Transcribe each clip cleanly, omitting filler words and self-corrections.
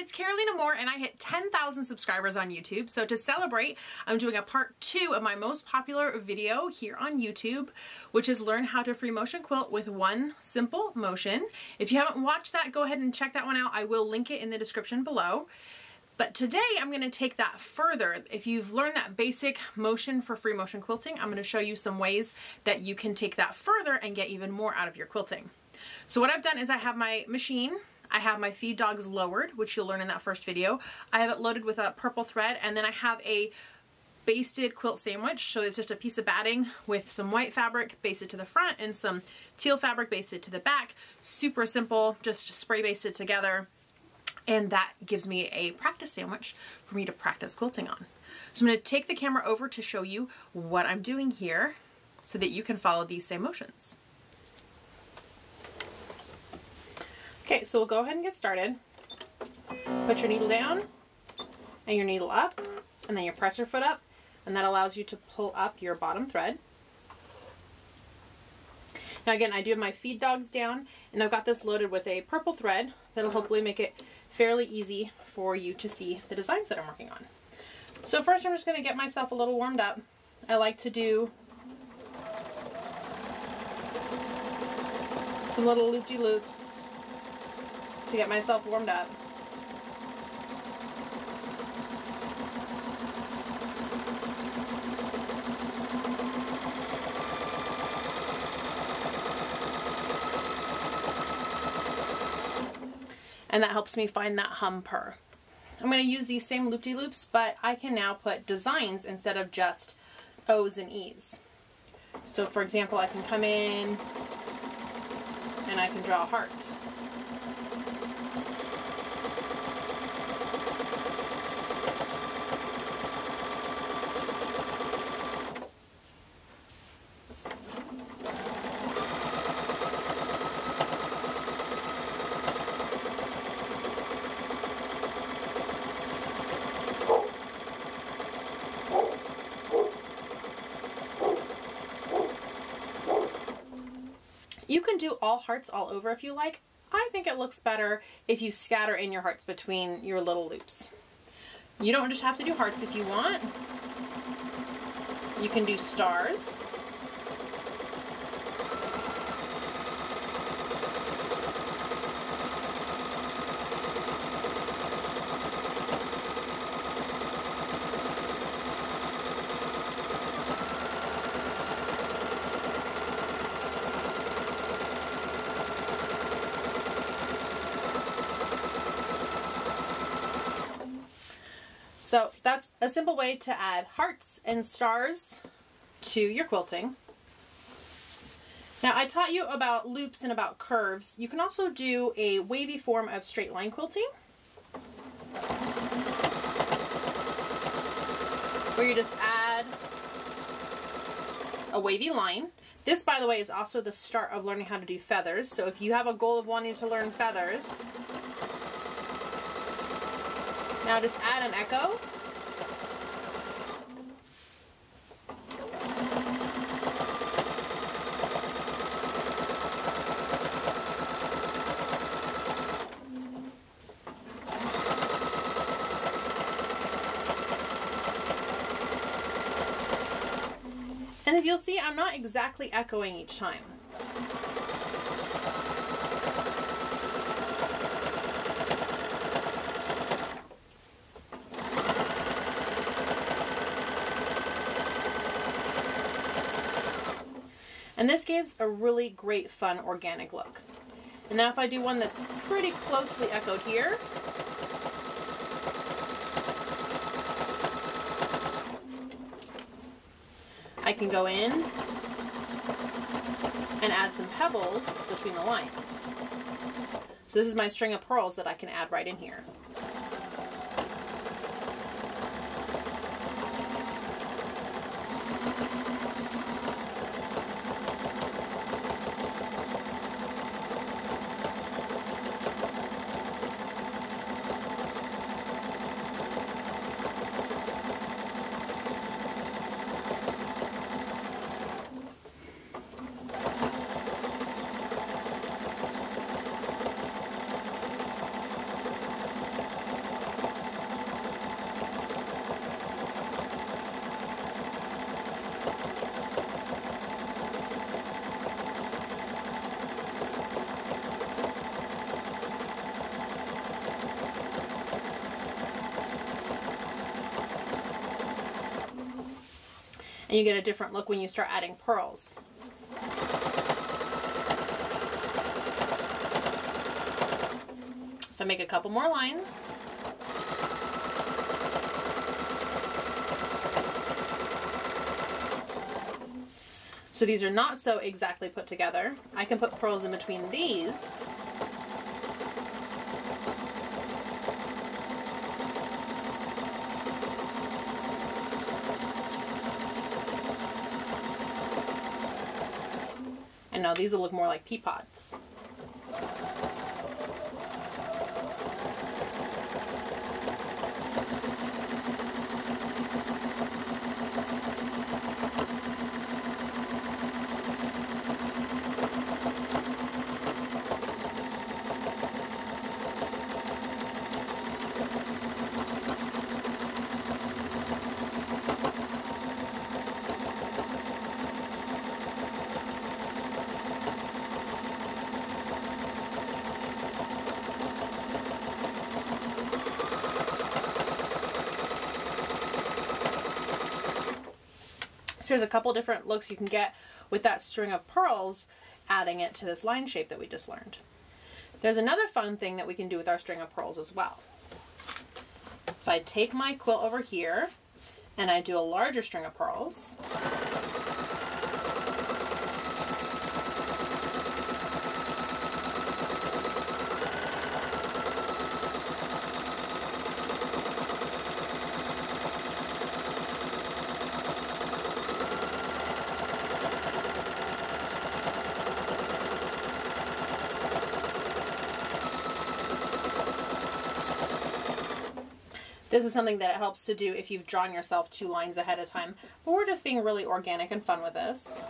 it's Carolina Moore and I hit 10,000 subscribers on YouTube. So to celebrate, I'm doing a part 2 of my most popular video here on YouTube, which is learn how to free motion quilt with one simple motion. If you haven't watched that, go ahead and check that one out. I will link it in the description below. But today I'm going to take that further. If you've learned that basic motion for free motion quilting, I'm going to show you some ways that you can take that further and get even more out of your quilting. So what I've done is I have my machine, I have my feed dogs lowered, which you'll learn in that first video. I have it loaded with a purple thread, and then I have a basted quilt sandwich. So it's just a piece of batting with some white fabric basted to the front and some teal fabric basted to the back. Super simple, just spray basted together. And that gives me a practice sandwich for me to practice quilting on. So I'm going to take the camera over to show you what I'm doing here so that you can follow these same motions. Okay, so we'll go ahead and get started. Put your needle down and your needle up, and then you press your foot up, and that allows you to pull up your bottom thread. Now again, I do have my feed dogs down, and I've got this loaded with a purple thread that'll hopefully make it fairly easy for you to see the designs that I'm working on. So first I'm just going to get myself a little warmed up. I like to do some little loop-de-loops to get myself warmed up. And that helps me find that hum purr. I'm going to use these same loop-de-loops, but I can now put designs instead of just O's and E's. So for example, I can come in and I can draw a heart. You can do all hearts all over if you like. I think it looks better if you scatter in your hearts between your little loops. You don't just have to do hearts if you want. You can do stars. So that's a simple way to add hearts and stars to your quilting. Now I taught you about loops and about curves. You can also do a wavy form of straight line quilting, where you just add a wavy line. This, by the way, is also the start of learning how to do feathers. So if you have a goal of wanting to learn feathers, now just add an echo. And if you'll see, I'm not exactly echoing each time. And this gives a really great, fun, organic look. And now if I do one that's pretty closely echoed here, I can go in and add some pebbles between the lines. So this is my string of pearls that I can add right in here. And you get a different look when you start adding pearls. If I make a couple more lines, so these are not so exactly put together, I can put pearls in between these. And now these will look more like pea pods. So there's a couple different looks you can get with that string of pearls, adding it to this line shape that we just learned. There's another fun thing that we can do with our string of pearls as well. If I take my quilt over here and I do a larger string of pearls, this is something that it helps to do if you've drawn yourself 2 lines ahead of time, but we're just being really organic and fun with this.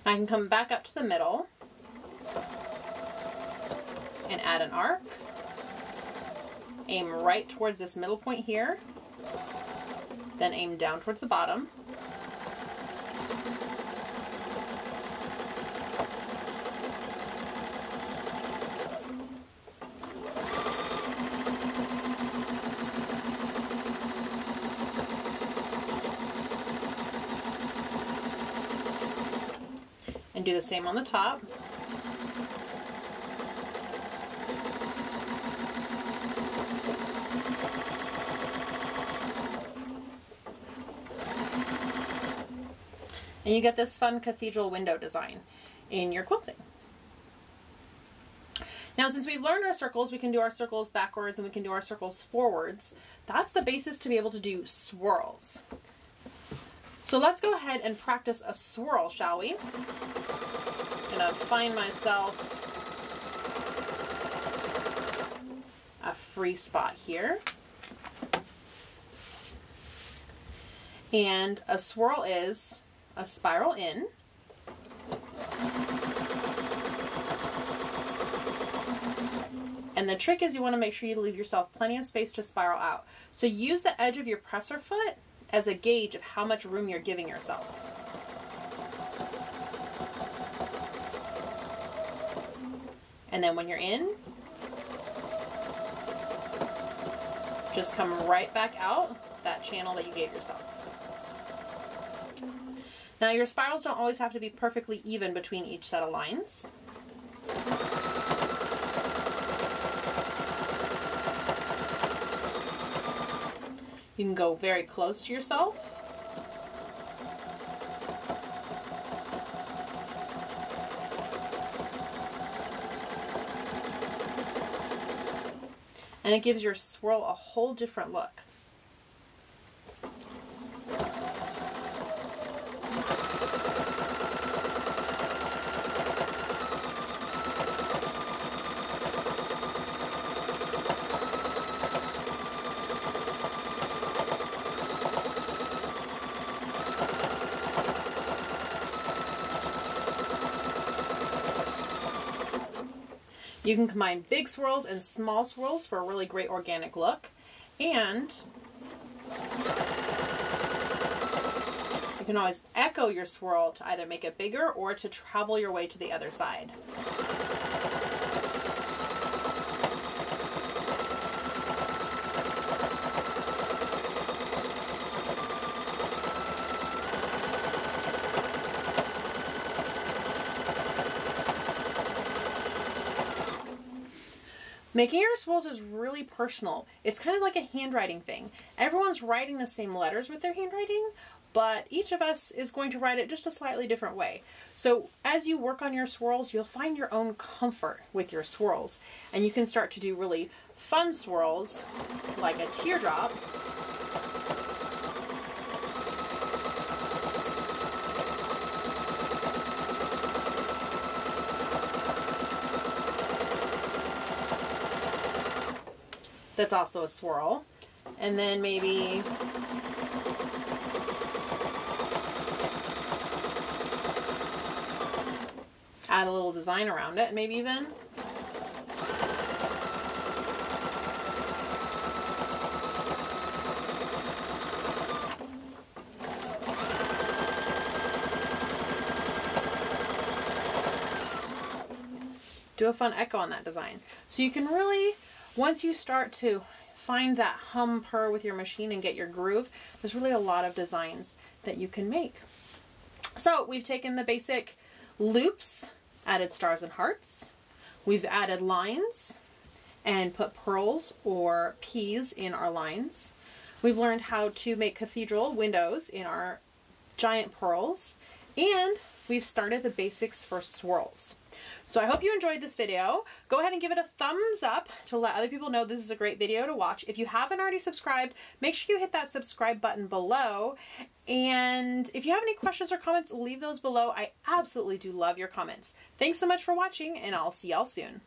I can come back up to the middle and add an arc, aim right towards this middle point here, then aim down towards the bottom. And do the same on the top. And you get this fun cathedral window design in your quilting. Now, since we've learned our circles, we can do our circles backwards and we can do our circles forwards. That's the basis to be able to do swirls. So let's go ahead and practice a swirl, shall we? I'm gonna find myself a free spot here. And a swirl is a spiral in. And the trick is you want to make sure you leave yourself plenty of space to spiral out. So use the edge of your presser foot as a gauge of how much room you're giving yourself. And then when you're in, just come right back out that channel that you gave yourself. Now your spirals don't always have to be perfectly even between each set of lines. You can go very close to yourself. And it gives your swirl a whole different look. You can combine big swirls and small swirls for a really great organic look. And you can always echo your swirl to either make it bigger or to travel your way to the other side. Making your swirls is really personal. It's kind of like a handwriting thing. Everyone's writing the same letters with their handwriting, but each of us is going to write it just a slightly different way. So as you work on your swirls, you'll find your own comfort with your swirls, and you can start to do really fun swirls like a teardrop. That's also a swirl. And then maybe add a little design around it, and maybe even do a fun echo on that design. So you can really, once you start to find that hum purr with your machine and get your groove, there's really a lot of designs that you can make. So we've taken the basic loops, added stars and hearts. We've added lines and put pearls or peas in our lines. We've learned how to make cathedral windows in our giant pearls, and we've started the basics for swirls. So I hope you enjoyed this video. Go ahead and give it a thumbs up to let other people know this is a great video to watch. If you haven't already subscribed, make sure you hit that subscribe button below. And if you have any questions or comments, leave those below. I absolutely do love your comments. Thanks so much for watching, and I'll see y'all soon.